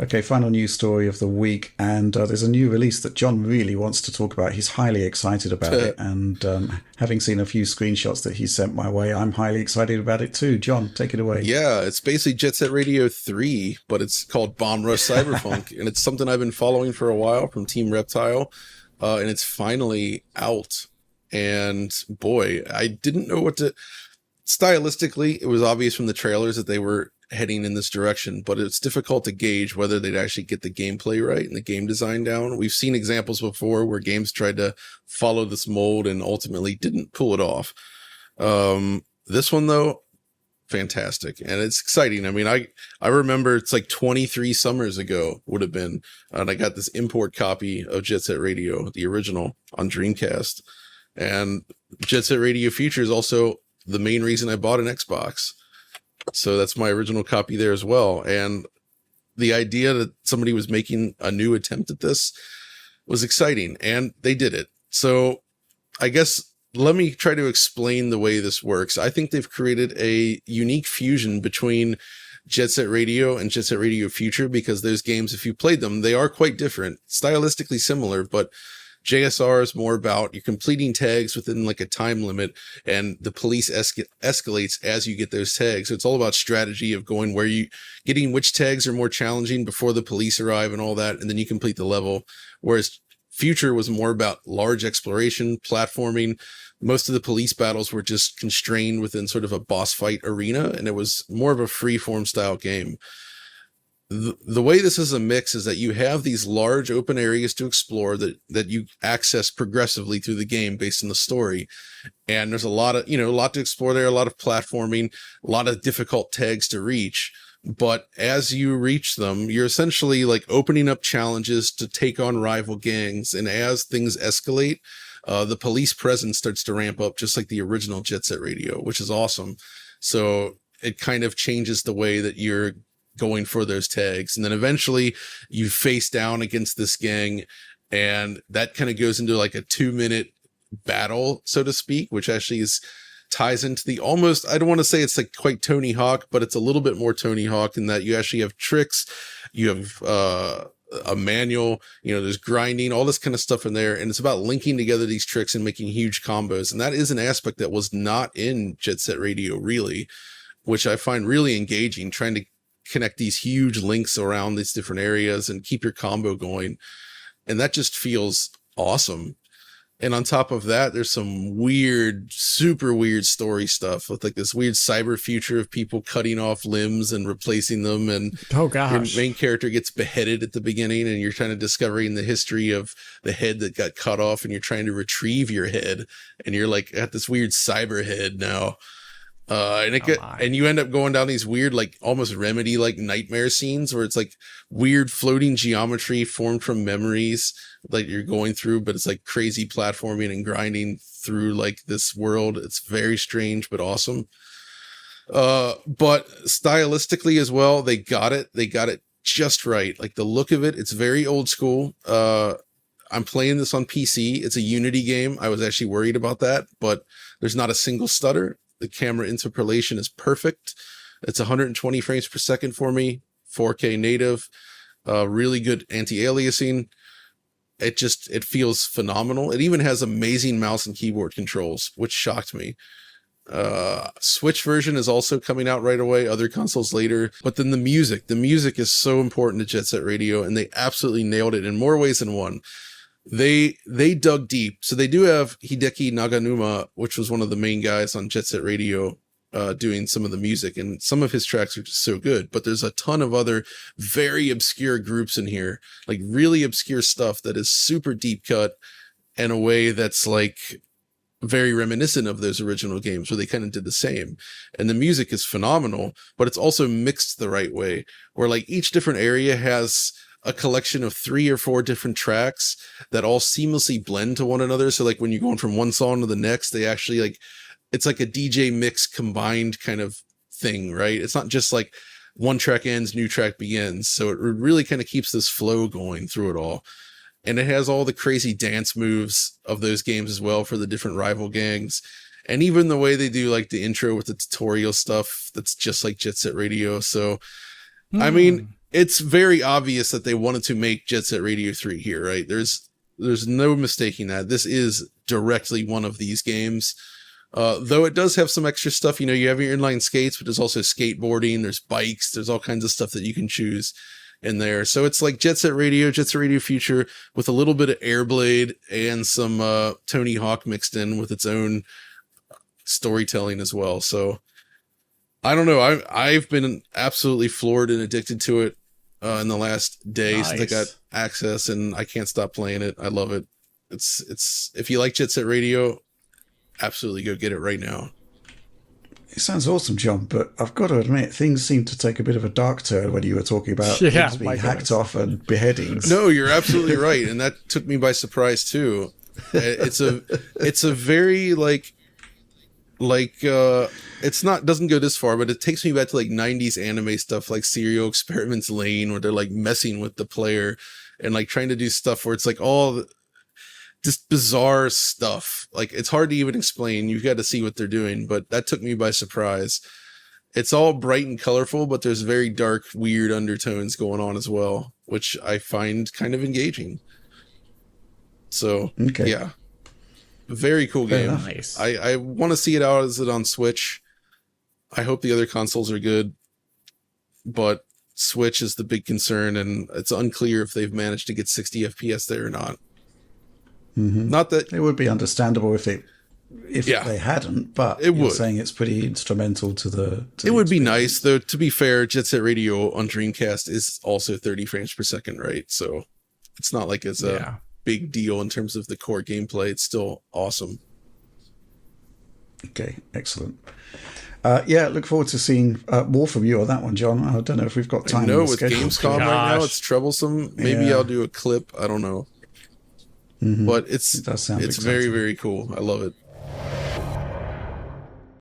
Okay, final news story of the week, and there's a new release that John really wants to talk about. He's highly excited about it, and having seen a few screenshots that he sent my way, I'm highly excited about it too. John, take it away. Yeah, it's basically Jet Set Radio 3, but it's called Bomb Rush Cyberfunk, and it's something I've been following for a while from Team Reptile, and it's finally out. And boy, I didn't know what to... Stylistically, it was obvious from the trailers that they were heading in this direction, but it's difficult to gauge whether they'd actually get the gameplay right and the game design down. We've seen examples before where games tried to follow this mold and ultimately didn't pull it off. This one, though, fantastic, and it's exciting. I mean, I remember it's like 23 summers ago would have been, and I got this import copy of Jet Set Radio, the original, on Dreamcast. And Jet Set Radio Future is also the main reason I bought an Xbox, so that's my original copy there as well. And the idea that somebody was making a new attempt at this was exciting, and they did it. So I guess let me try to explain the way this works. I think they've created a unique fusion between Jet Set Radio and Jet Set Radio Future, because those games, if you played them, they are quite different, stylistically similar, but JSR is more about you're completing tags within like a time limit, and the police escalates as you get those tags. So it's all about strategy of going where you getting which tags are more challenging before the police arrive and all that, and then you complete the level. Whereas Future was more about large exploration, platforming. Most of the police battles were just constrained within sort of a boss fight arena, and it was more of a free form style game. The way this is a mix is that you have these large open areas to explore that you access progressively through the game based on the story. And there's a lot of, a lot to explore there, a lot of platforming, a lot of difficult tags to reach. But as you reach them, you're essentially like opening up challenges to take on rival gangs. And as things escalate, the police presence starts to ramp up, just like the original Jet Set Radio, which is awesome. So it kind of changes the way that you're going for those tags. And then eventually you face down against this gang, and that kind of goes into like a 2-minute battle, so to speak, which actually ties into the almost, I don't want to say it's like quite Tony Hawk, but it's a little bit more Tony Hawk in that you actually have tricks, you have a manual, there's grinding, all this kind of stuff in there. And it's about linking together these tricks and making huge combos. And that is an aspect that was not in Jet Set Radio, really, which I find really engaging, trying to connect these huge links around these different areas and keep your combo going. And that just feels awesome. And on top of that, there's some weird, super weird story stuff with like this weird cyber future of people cutting off limbs and replacing them. And oh gosh, your main character gets beheaded at the beginning, and you're trying to discovering the history of the head that got cut off, and you're trying to retrieve your head, and you're like at this weird cyber head now. And you end up going down these weird, like almost Remedy like nightmare scenes where it's like weird floating geometry formed from memories that you're going through, but it's like crazy platforming and grinding through like this world. It's very strange, but awesome. But stylistically as well, they got it just right. Like the look of it, it's very old school. I'm playing this on PC. It's a Unity game. I was actually worried about that, but there's not a single stutter. The camera interpolation is perfect. It's 120 frames per second for me, 4K native, really good anti-aliasing. It feels phenomenal. It even has amazing mouse and keyboard controls, which shocked me. Switch version is also coming out right away, other consoles later. But then the music is so important to Jet Set Radio, and they absolutely nailed it in more ways than one. They dug deep. So they do have Hideki Naganuma, which was one of the main guys on Jet Set Radio, doing some of the music, and some of his tracks are just so good. But there's a ton of other very obscure groups in here, like really obscure stuff that is super deep cut in a way that's like very reminiscent of those original games where they kind of did the same. And the music is phenomenal, but it's also mixed the right way, where like each different area has a collection of 3 or 4 different tracks that all seamlessly blend to one another. So like when you're going from one song to the next, they actually like, it's like a DJ mix combined kind of thing, right? It's not just like one track ends, new track begins. So it really kind of keeps this flow going through it all. And it has all the crazy dance moves of those games as well for the different rival gangs. And even the way they do like the intro with the tutorial stuff, that's just like Jet Set Radio. So, I mean, it's very obvious that they wanted to make Jet Set Radio 3 here, right? There's no mistaking that. This is directly one of these games. Though it does have some extra stuff. You know, you have your inline skates, but there's also skateboarding, there's bikes, there's all kinds of stuff that you can choose in there. So it's like Jet Set Radio Future with a little bit of Airblade and some Tony Hawk mixed in with its own storytelling as well. So I don't know. I've been absolutely floored and addicted to it in the last day since I got access, and I can't stop playing it. I love it. It's if you like Jet Set Radio, absolutely go get it right now. It sounds awesome, John, but I've got to admit, things seem to take a bit of a dark turn when you were talking about things being hacked off and beheadings. No, you're absolutely right, and that took me by surprise too. It's a very it's not doesn't go this far, but it takes me back to like 90s anime stuff like Serial Experiments Lane, where they're like messing with the player and like trying to do stuff where it's like all just bizarre stuff. Like it's hard to even explain. You've got to see what they're doing, but that took me by surprise. It's all bright and colorful, but there's very dark, weird undertones going on as well, which I find kind of engaging. So yeah, very cool game. Nice. I want to see it out as it on Switch. I hope the other consoles are good, but Switch is the big concern, and it's unclear if they've managed to get 60 FPS there or not. Mm-hmm. Not that it would be understandable if they hadn't, but you're saying it's pretty instrumental to the. It would be nice, though. To be fair, Jet Set Radio on Dreamcast is also 30 frames per second, right? So it's not like it's a big deal in terms of the core gameplay. It's still awesome. Okay, excellent. Look forward to seeing more from you on that one, John. I don't know if we've got time. No, with Gamescom right now, it's troublesome. Maybe I'll do a clip. I don't know. Mm-hmm. But it's very, very cool. I love it.